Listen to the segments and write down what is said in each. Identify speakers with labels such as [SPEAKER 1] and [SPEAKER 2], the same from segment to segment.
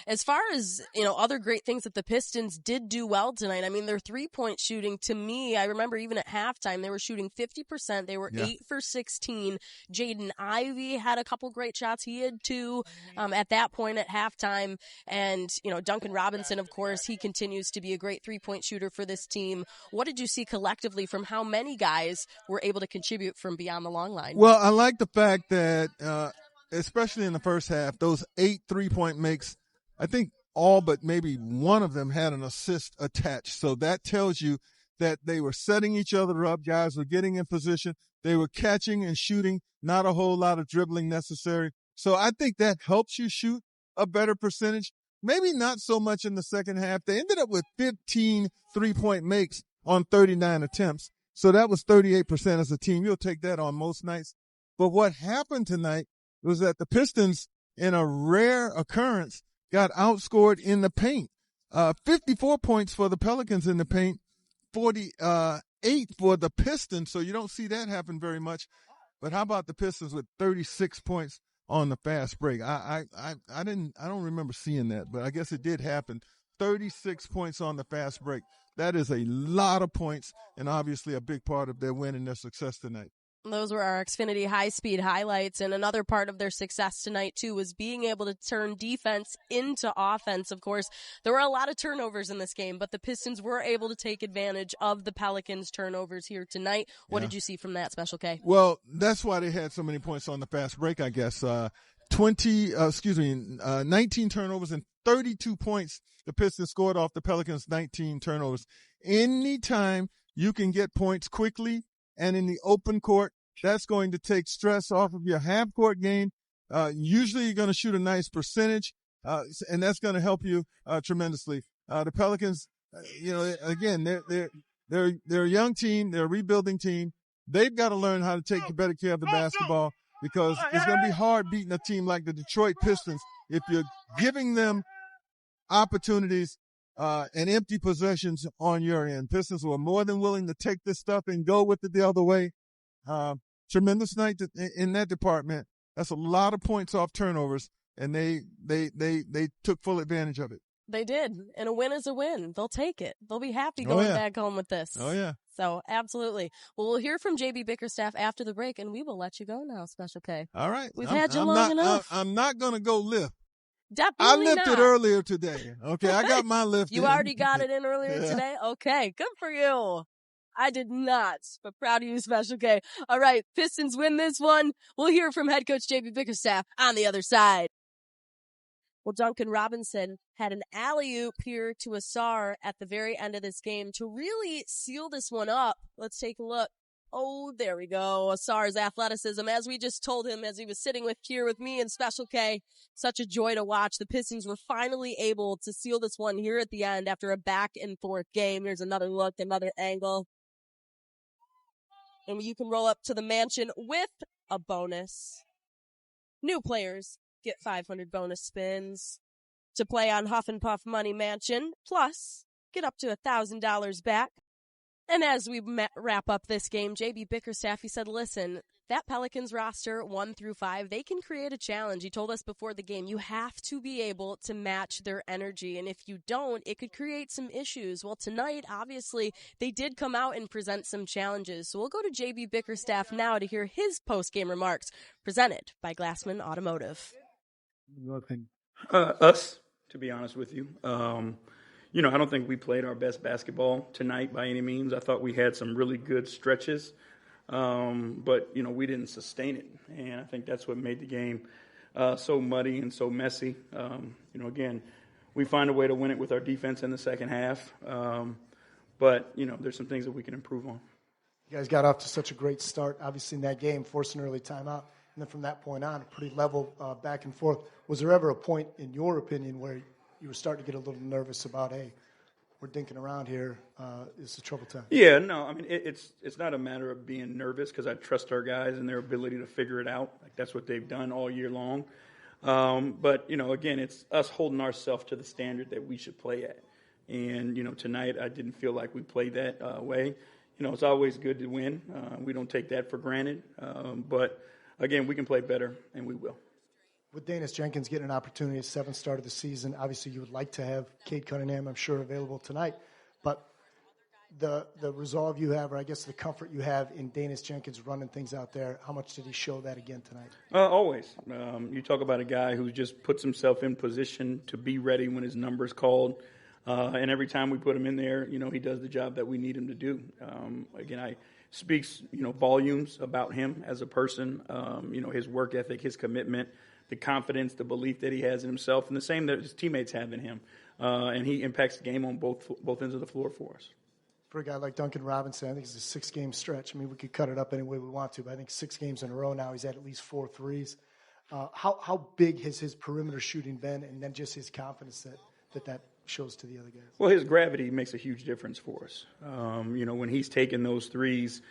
[SPEAKER 1] As far as, other great things that the Pistons did do well tonight, I mean, their three-point shooting, to me, I remember even at halftime, they were shooting 50%. They were 8 for 16. Jaden Ivey had a couple great shots. He had 2 at that point at halftime. And, Duncan Robinson, of course, he continues to be a great three-point shooter for this team. What did you see collectively from how many guys were able to contribute from beyond the long line?
[SPEAKER 2] Well, I like the fact that, especially in the first half, those 8 3-point makes, I think all but maybe one of them had an assist attached. So that tells you that they were setting each other up. Guys were getting in position. They were catching and shooting, not a whole lot of dribbling necessary. So I think that helps you shoot a better percentage. Maybe not so much in the second half. They ended up with 15 3-point makes on 39 attempts. So that was 38% as a team. You'll take that on most nights. But what happened tonight was that the Pistons, in a rare occurrence, got outscored in the paint. 54 points for the Pelicans in the paint, 48 for the Pistons. So you don't see that happen very much. But how about the Pistons with 36 points on the fast break? I don't remember seeing that, but I guess it did happen. 36 points on the fast break. That is a lot of points, and obviously a big part of their win and their success tonight.
[SPEAKER 1] Those were our Xfinity high-speed highlights, and another part of their success tonight, too, was being able to turn defense into offense. Of course, there were a lot of turnovers in this game, but the Pistons were able to take advantage of the Pelicans' turnovers here tonight. What did you see from that, Special K?
[SPEAKER 2] Well, that's why they had so many points on the fast break, I guess. 19 turnovers and 32 points the Pistons scored off the Pelicans' 19 turnovers. Anytime you can get points quickly and in the open court, that's going to take stress off of your half-court game. Usually you're going to shoot a nice percentage, and that's going to help you tremendously. The Pelicans, again, they're a young team. They're a rebuilding team. They've got to learn how to take better care of the basketball because it's going to be hard beating a team like the Detroit Pistons if you're giving them opportunities and empty possessions on your end. Pistons were more than willing to take this stuff and go with it the other way. Tremendous night in that department. That's a lot of points off turnovers, and they took full advantage of it.
[SPEAKER 1] They did, and a win is a win. They'll take it. They'll be happy going back home with this.
[SPEAKER 2] Oh, yeah.
[SPEAKER 1] So, absolutely. Well, we'll hear from JB Bickerstaff after the break, and we will let you go now, Special K.
[SPEAKER 2] All right.
[SPEAKER 1] We've had you long enough.
[SPEAKER 2] I'm not going to go lift.
[SPEAKER 1] Definitely
[SPEAKER 2] I lifted
[SPEAKER 1] not.
[SPEAKER 2] earlier today. Okay, I got my lift
[SPEAKER 1] You
[SPEAKER 2] in.
[SPEAKER 1] already got it in earlier today? Okay, good for you. I did not, but proud of you, Special K. All right, Pistons win this one. We'll hear from head coach JB Bickerstaff on the other side. Well, Duncan Robinson had an alley-oop here to Asar at the very end of this game to really seal this one up. Let's take a look. Oh, there we go. Asar's athleticism, as we just told him as he was sitting here with me and Special K. Such a joy to watch. The Pistons were finally able to seal this one here at the end after a back-and-forth game. Here's another look, another angle. And you can roll up to the mansion with a bonus. New players get 500 bonus spins to play on Huff and Puff Money Mansion. Plus, get up to $1,000 back. And as we wrap up this game, JB Bickerstaff, he said, listen, that Pelicans roster 1 through 5, they can create a challenge. He told us before the game, you have to be able to match their energy. And if you don't, it could create some issues. Well, tonight, obviously, they did come out and present some challenges. So we'll go to JB Bickerstaff now to hear his post-game remarks presented by Glassman Automotive.
[SPEAKER 3] Us, to be honest with you. I don't think we played our best basketball tonight by any means. I thought we had some really good stretches, but we didn't sustain it. And I think that's what made the game so muddy and so messy. Again, we find a way to win it with our defense in the second half. But there's some things that we can improve on.
[SPEAKER 4] You guys got off to such a great start, obviously, in that game, forced an early timeout. And then from that point on, a pretty level back and forth. Was there ever a point, in your opinion, where you were starting to get a little nervous about, hey, we're dinking around here, it's a trouble time?
[SPEAKER 3] Yeah, no, I mean, it's not a matter of being nervous because I trust our guys and their ability to figure it out. Like, that's what they've done all year long. But, again, it's us holding ourselves to the standard that we should play at. And, tonight I didn't feel like we played that way. It's always good to win. We don't take that for granted. But, again, we can play better, and we will.
[SPEAKER 4] With Daniss Jenkins getting an opportunity at 7th start of the season, obviously you would like to have Cade Cunningham, I'm sure, available tonight. But the resolve you have, or I guess the comfort you have in Daniss Jenkins running things out there, how much did he show that again tonight?
[SPEAKER 3] Always. You talk about a guy who just puts himself in position to be ready when his number's called. And every time we put him in there, he does the job that we need him to do. Again, speaks, volumes about him as a person, his work ethic, his commitment, the confidence, the belief that he has in himself, and the same that his teammates have in him. And he impacts the game on both ends of the floor for us.
[SPEAKER 4] For a guy like Duncan Robinson, I think it's a 6-game stretch. I mean, we could cut it up any way we want to, but I think 6 games in a row now he's had at least 4 threes. How big has his perimeter shooting been, and then just his confidence that shows to the other guys?
[SPEAKER 3] Well, his gravity makes a huge difference for us. When he's taking those threes,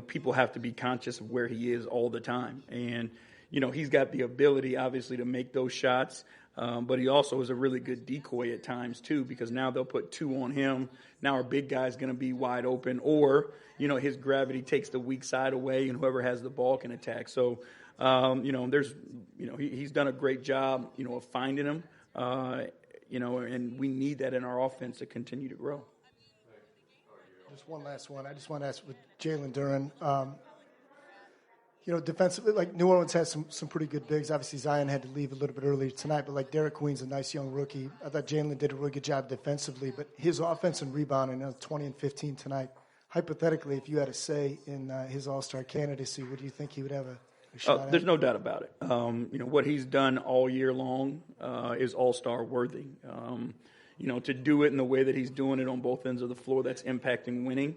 [SPEAKER 3] people have to be conscious of where he is all the time. And, he's got the ability, obviously, to make those shots. But he also is a really good decoy at times, too, because now they'll put 2 on him. Now our big guy's going to be wide open. Or, his gravity takes the weak side away, and whoever has the ball can attack. So, he's done a great job, of finding him. And we need that in our offense to continue to grow.
[SPEAKER 4] Just one last one. I just want to ask with Jalen Duren. Defensively, like New Orleans has some pretty good bigs. Obviously, Zion had to leave a little bit earlier tonight, but like Derek Queen's a nice young rookie. I thought Jalen did a really good job defensively, but his offense and rebounding, 20 and 15 tonight. Hypothetically, if you had a say in his All-Star candidacy, would you think he would have a shot at?
[SPEAKER 3] There's no doubt about it. What he's done all year long is All-Star worthy. To do it in the way that he's doing it on both ends of the floor, that's impacting winning,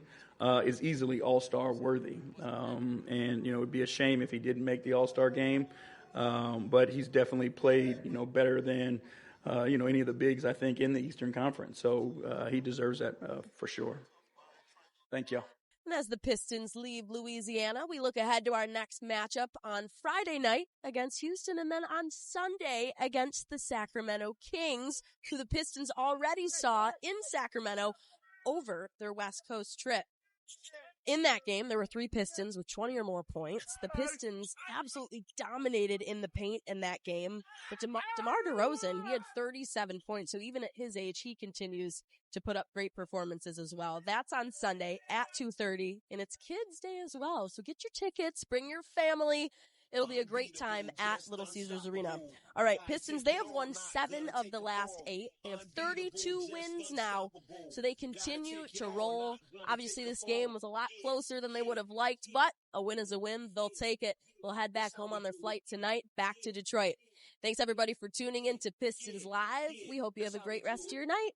[SPEAKER 3] is easily All-Star worthy. And it would be a shame if he didn't make the All-Star game. But he's definitely played, better than, any of the bigs, I think, in the Eastern Conference. So he deserves that for sure. Thank you.
[SPEAKER 1] And as the Pistons leave Louisiana, we look ahead to our next matchup on Friday night against Houston, and then on Sunday against the Sacramento Kings, who the Pistons already saw in Sacramento over their West Coast trip. In that game, there were 3 Pistons with 20 or more points. The Pistons absolutely dominated in the paint in that game. But DeMar DeRozan, he had 37 points. So even at his age, he continues to put up great performances as well. That's on Sunday at 2:30, and it's Kids Day as well. So get your tickets, bring your family. It'll be a great time at Little Caesars Arena. All right, Pistons, they have won 7 of the last 8. They have 32 wins now, so they continue to roll. Obviously, this game was a lot closer than they would have liked, but a win is a win. They'll take it. They'll head back home on their flight tonight, back to Detroit. Thanks, everybody, for tuning in to Pistons Live. We hope you have a great rest of your night.